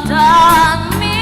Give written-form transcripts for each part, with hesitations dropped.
done me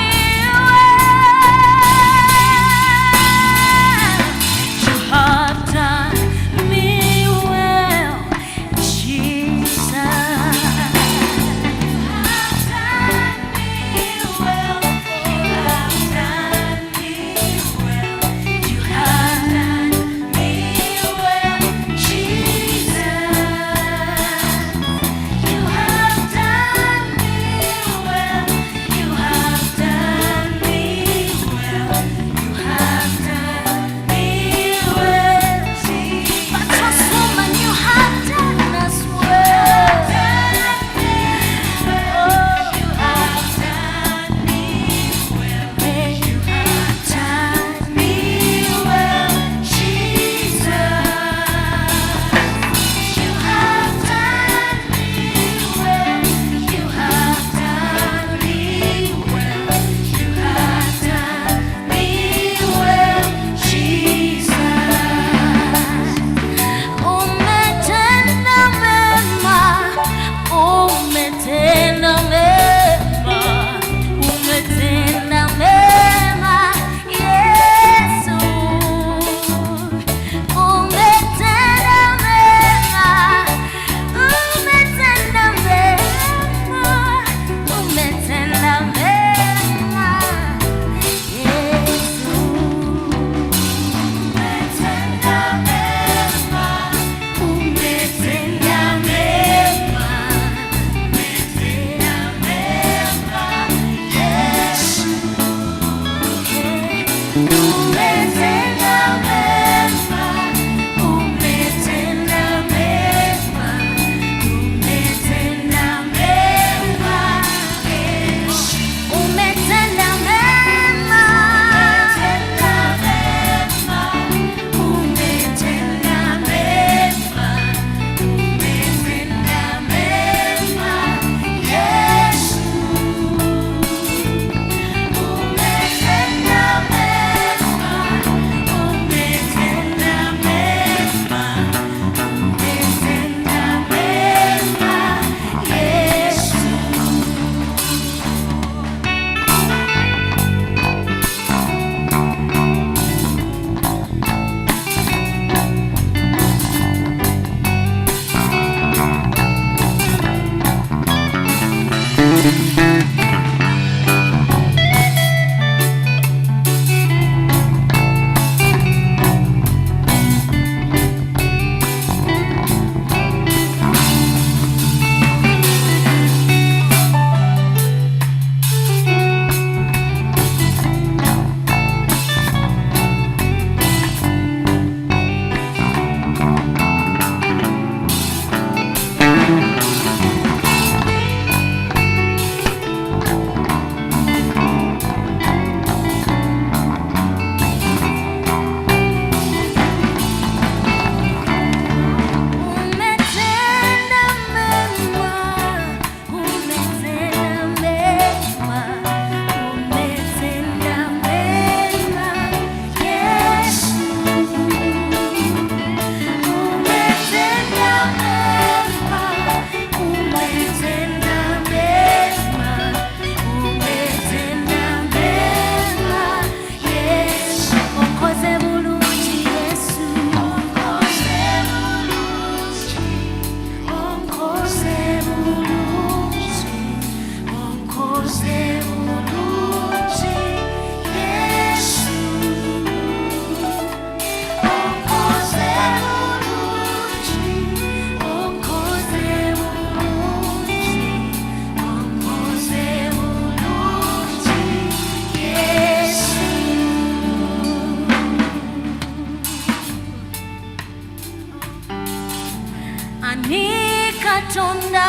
Katonda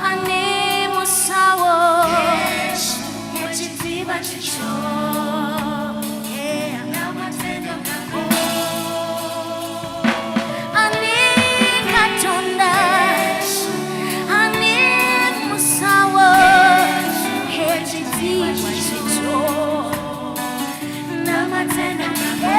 ani musawo ekiziba kikyo amatendo gago ani Katonda ani musawo ekiziba kikyo n'amatendo gago.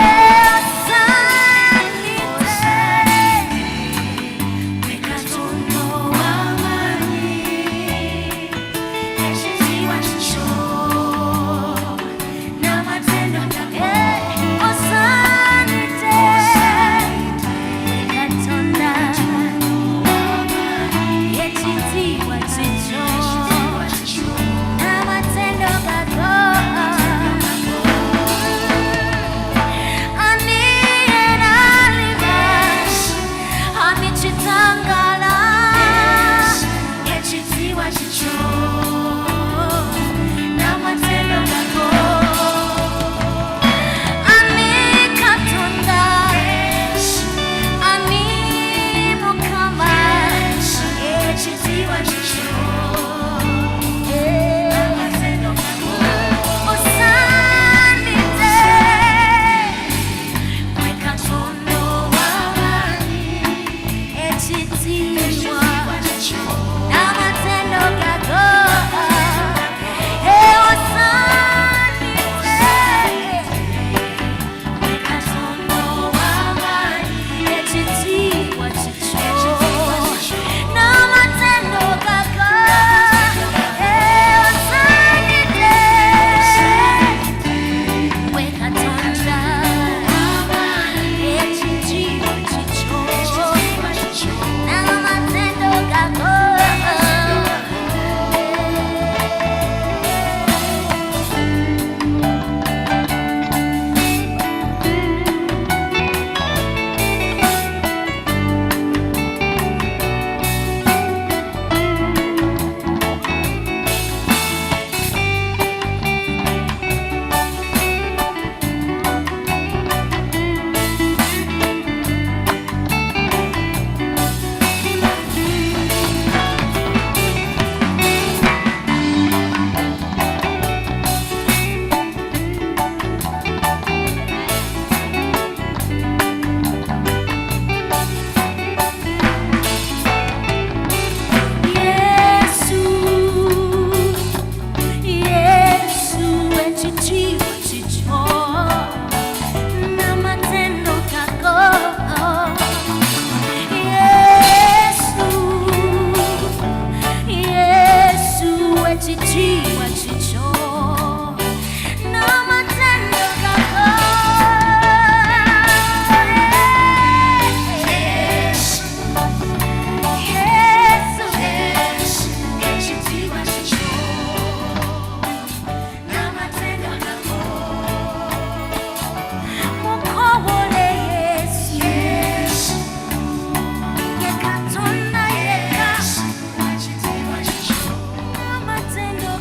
Matendo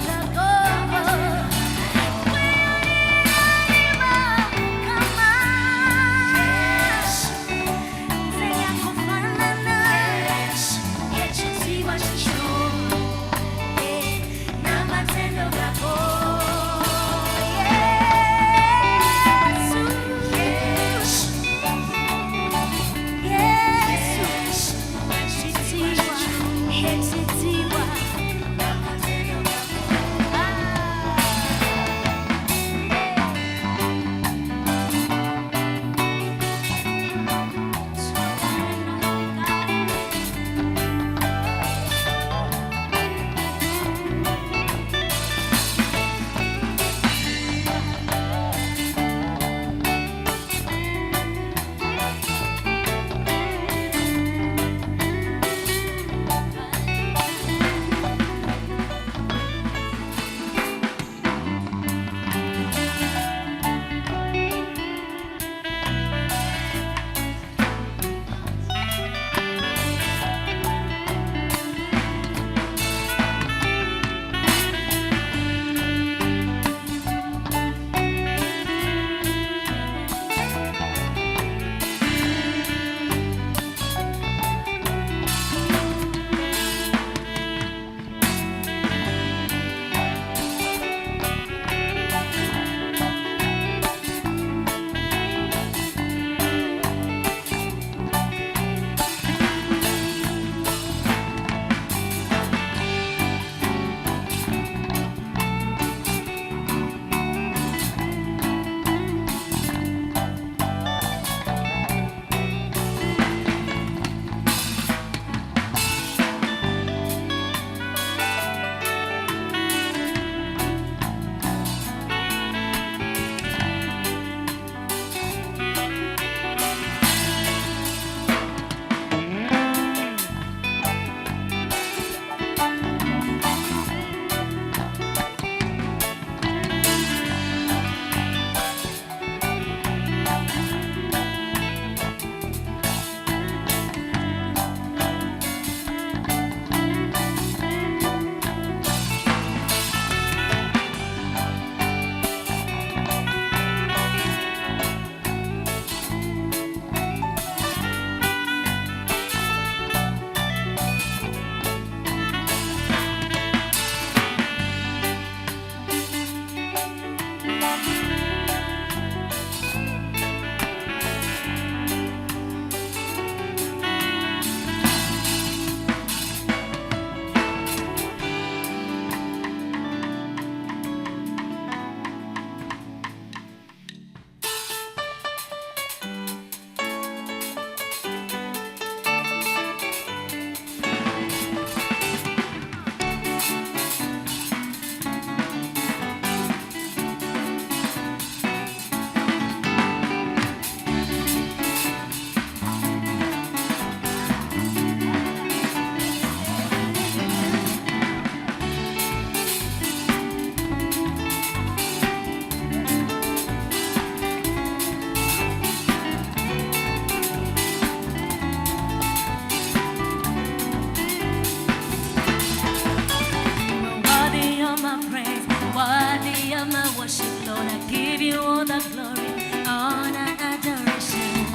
glory, honor, adoration.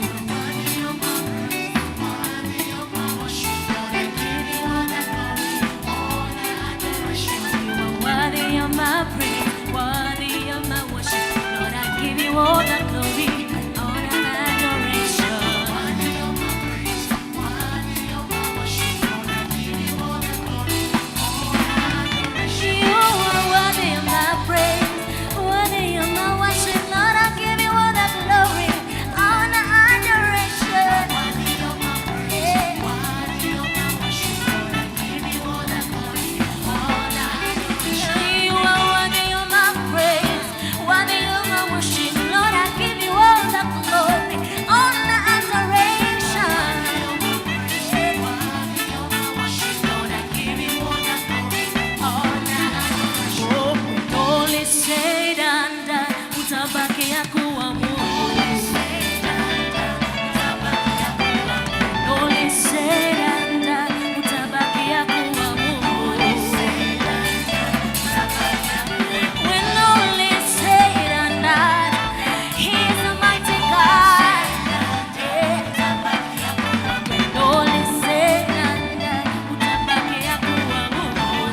Worthy of my praise, worthy of my worship. Lord, I give you all the glory, honor, adoration. You are worthy of my praise, worthy of my worship. Lord, I give you all the glory, honor, adoration. You are worthy of my praise, worthy of my worship. Lord, I give you all the glory, honor, adoration. Lord, I give you all the glory, honor, adoration. Oh, only said and done, utabakia kuwa Mungu. Only said and done, utabakia kuwa Mungu. When only said and done, He is a mighty God. When only said and done, utabakia kuwa Mungu.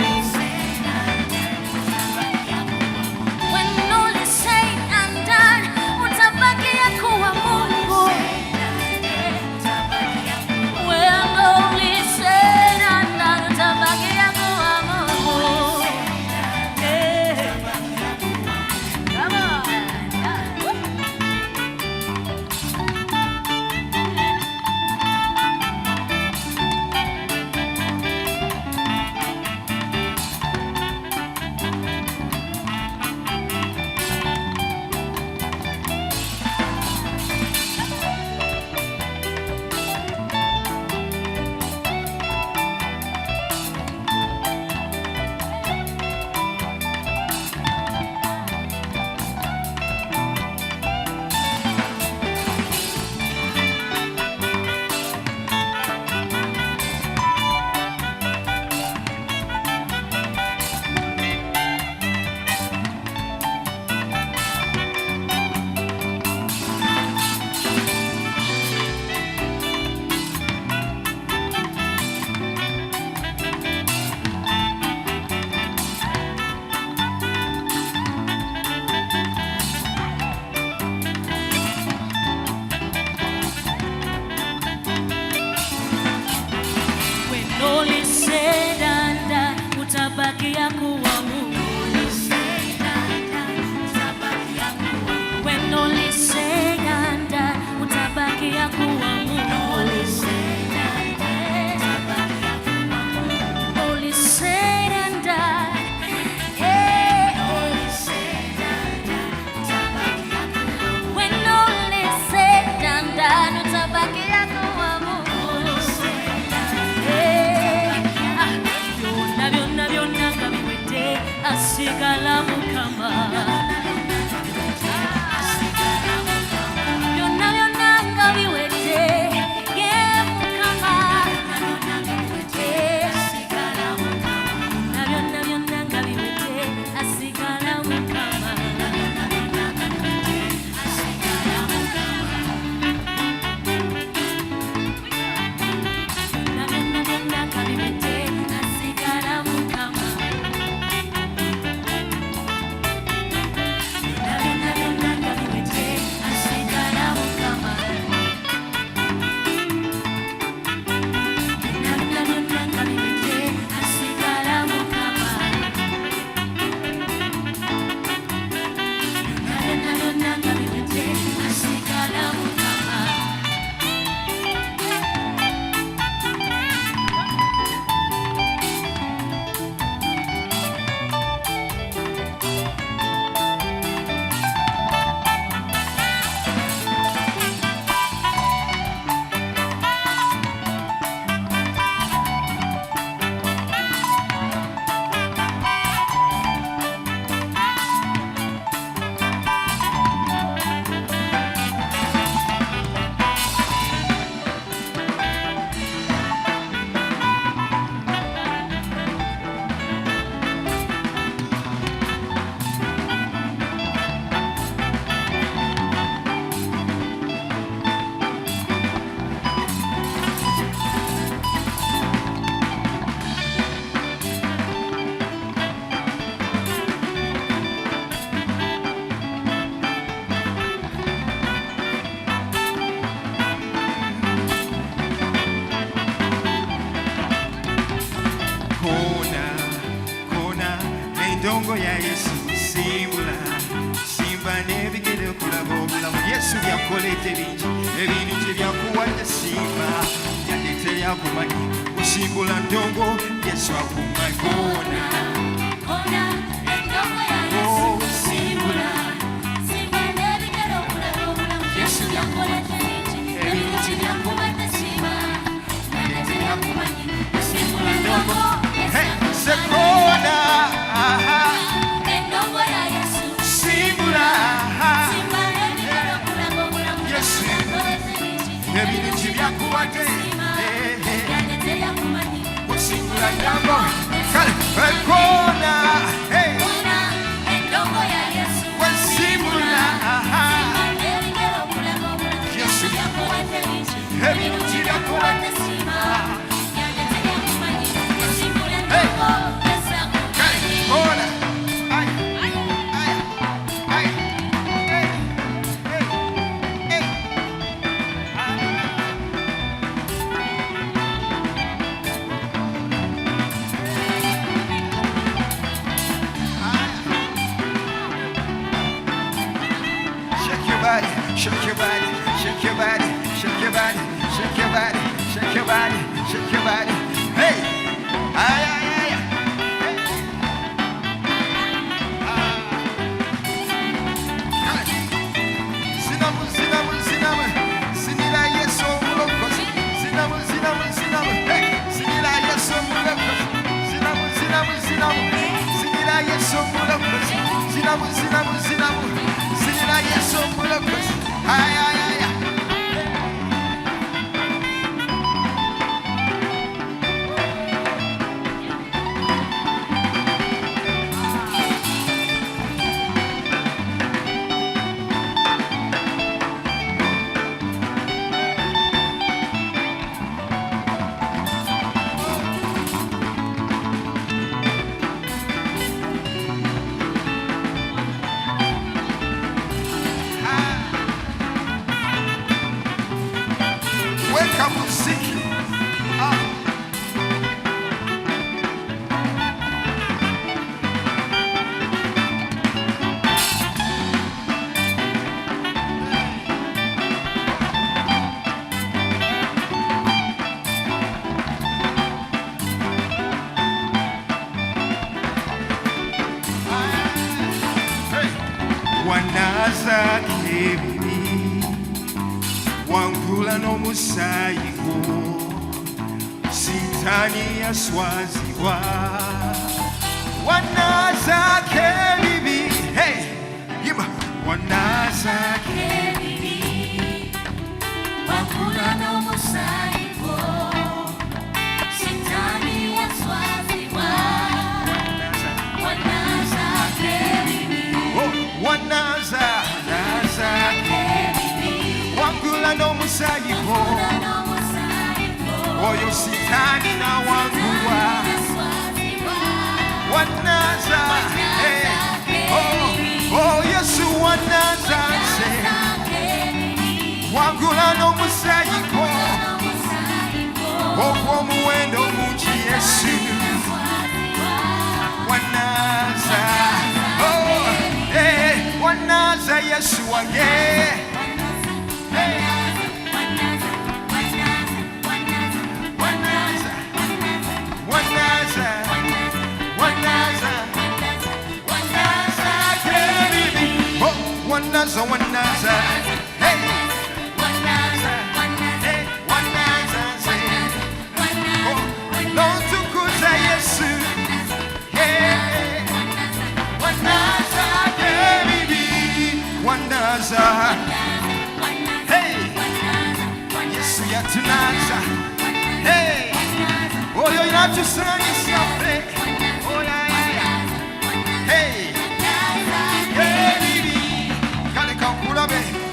When only said and done, utabakia kuwa Mungu. When only said and done, utabakia kuwa Mungu. Come on. When only said and done, utabakia kuwa Mungu. When only said and done, utabakia kuwa Mungu. Only said and done, when only said and done, utabakia kuwa Mungu. Byonna byonna nga biwedde, asigala Mukama. Byonna byonna nga biwedde, ye Mukama. Byonna byonna nga biwedde, asigala Mukama. Byonna byonna nga biwedde, asigala Mukama. ndongo ya Yesu simbula simba nebigere okulaba obulamu Yesu byakoledde bingi ebintu gye byakuwadde simba yadde yakumanyi osimbula ndongo Yesu akumanyi kona endongo ya Yesu simbula simba nebigere okulaba obulamu Yesu byakoledde bingi ebintu gye byakuwadde simba yadde yakumanyi osimbula ndongo Sekona endongo ya Yesu simbula simba nebigere okulaba obulamu Yesu ebintu byakuwadde yadde yakumanyi osimbula ndongo kale Sekona endongo ya Yesu simbula simba nebigere okulaba obulamu Yesu byakuwadde bingi ebintu byakuwadde simba yadde yakumanyi osimbula ndongo Kona ay Shake your body, shake your body, shake your body, shake your body, shake your body, shake your body. Hey! Ay, ay, ay, ay. Hey! Sinamu, sinamu, sinamu. Sinira Yesu omulokozi. Sinamu, sinamu, sinamu. Hey! Sinira Yesu omulokozi. Sinamu, sinamu, sinamu. Sinira Yesu omulokozi. Sinamu, sinamu, sinamu. Sinira Yesu omulokozi. Ay, ay, ay, ay. Weka muziki. Wanaza kebi wankula n'omusaayi gwo sitaani yaswazibwa wanazaako ebibi hey yima wanazaako ebibi wankula n'omusaayi gwo sitaani yaswazibwa wanazaako ebibi wanazaako ebibi wankula n'omusaayi gwo oyo sitaani n'awangulwa wanaza oh Yesu wanaza nze wangula n'omusaayi gwo ogw'omuwendo mungi Yesu wanaza wanaza Yesu wange Wanaza, wanaza, hey, wanaza, hey, wanaza, oh, Lord tukuza Yesu, hey, wanaza, baby, wanaza, hey, Yesu yatunaza, hey, oh yo yatusanisa, oh yeah, hey, baby. Love it.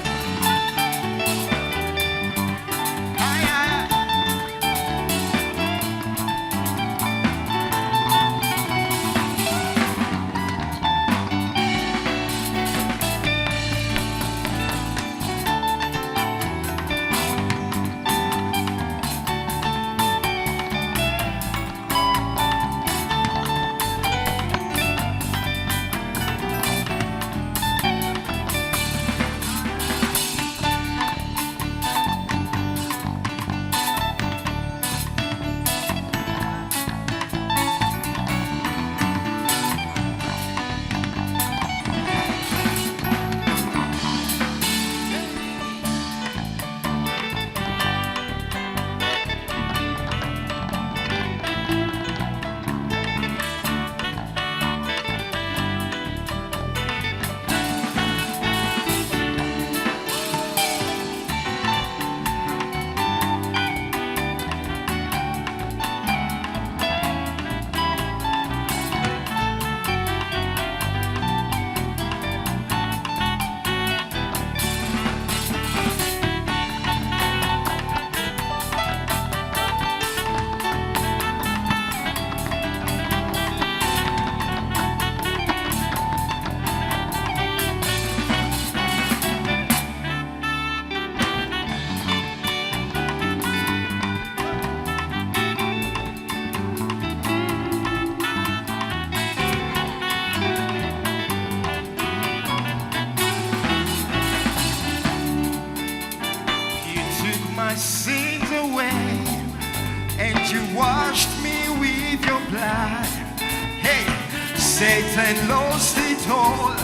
Satan lost it all.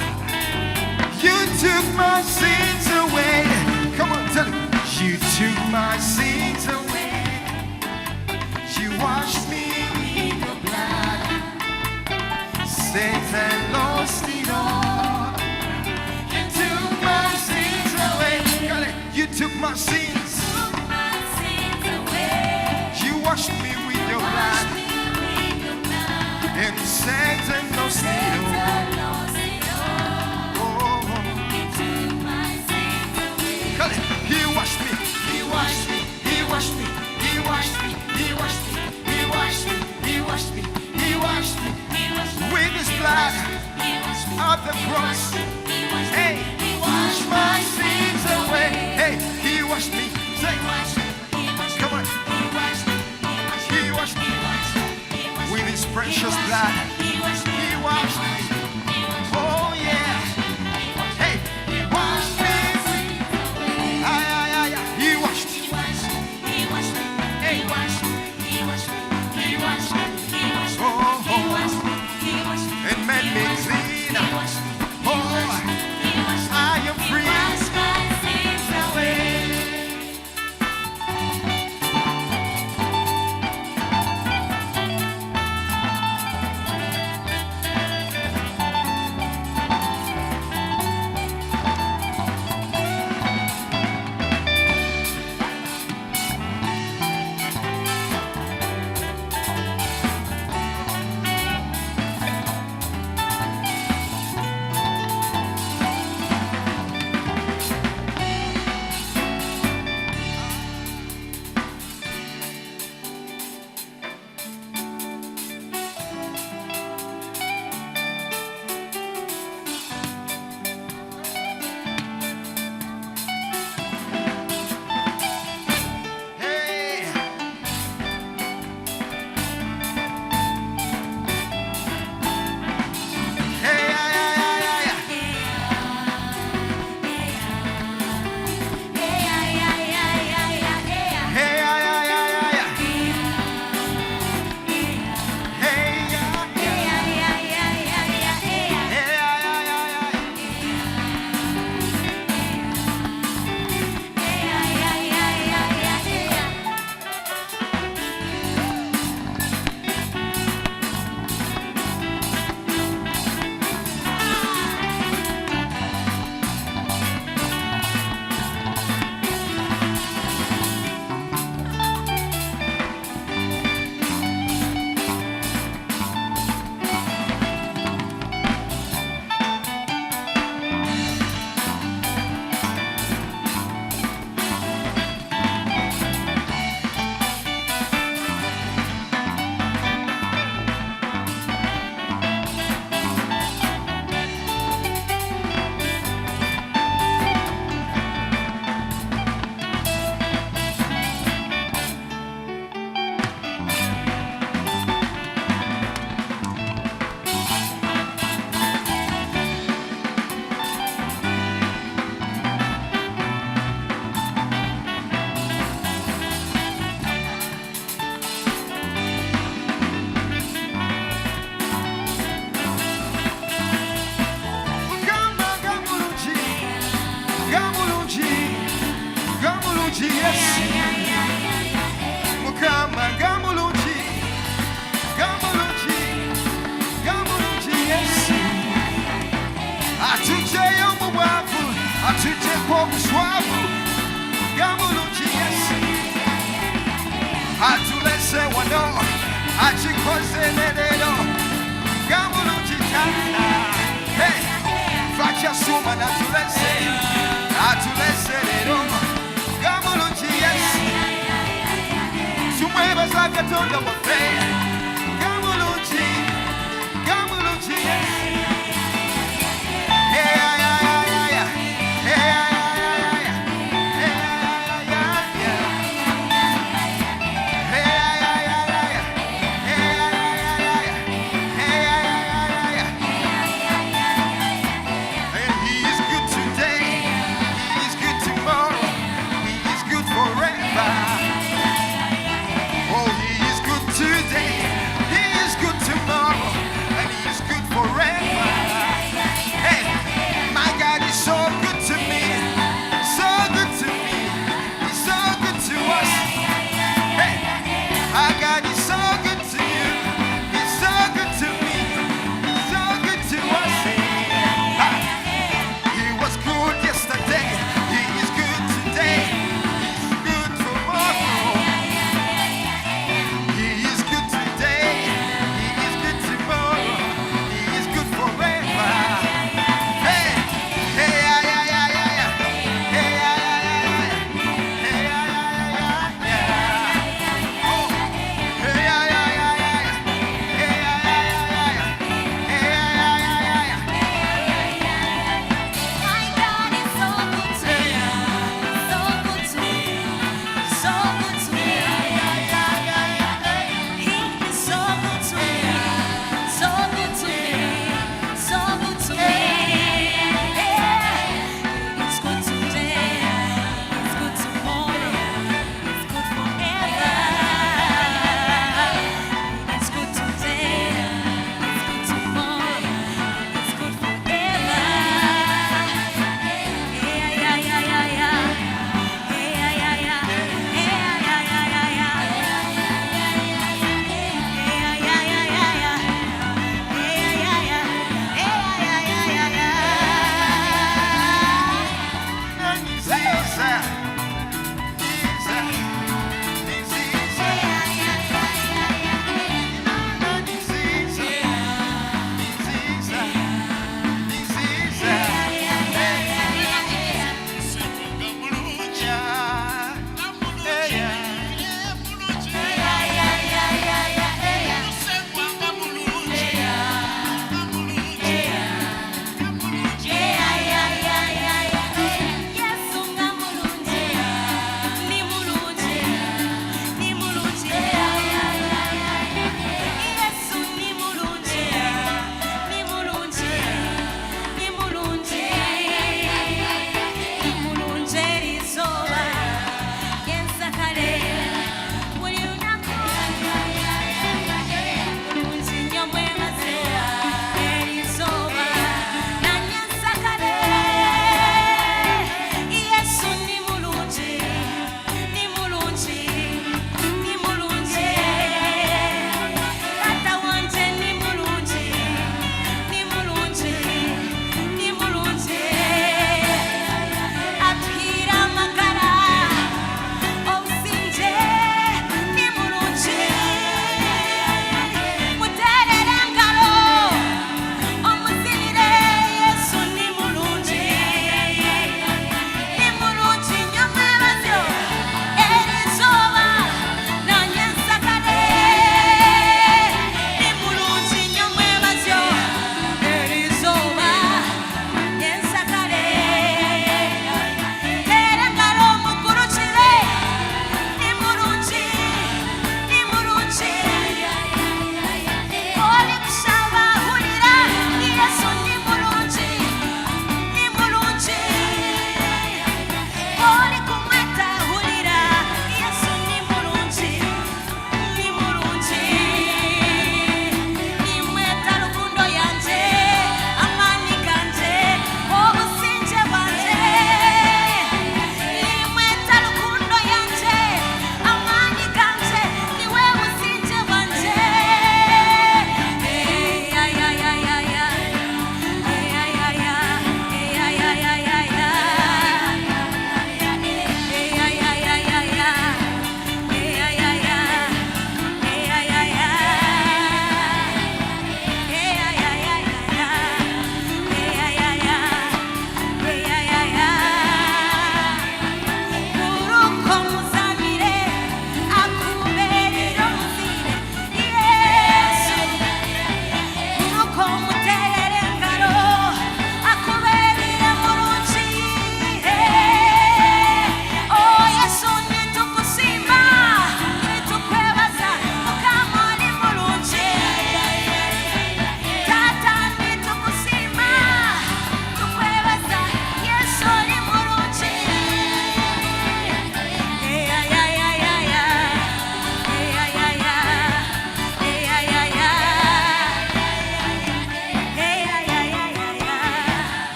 You took my sins away. Come on, tell him. You took my sins away. You washed me with your blood. Satan lost it all. You took my sins away. Got it. You took my sins. You washed me with your blood. And Satan lost it all. He washed me, he washed me, he washed me, he washed me, he washed me, he washed me, he washed me, he washed me with his blood of the cross. Hey, he washed my sins away. Hey, he washed me. Say, come on. He washed me with his precious blood. He washed me. Oh yeah. Hey, he washed me. And made me clean. Oh, I am free. Like I told you,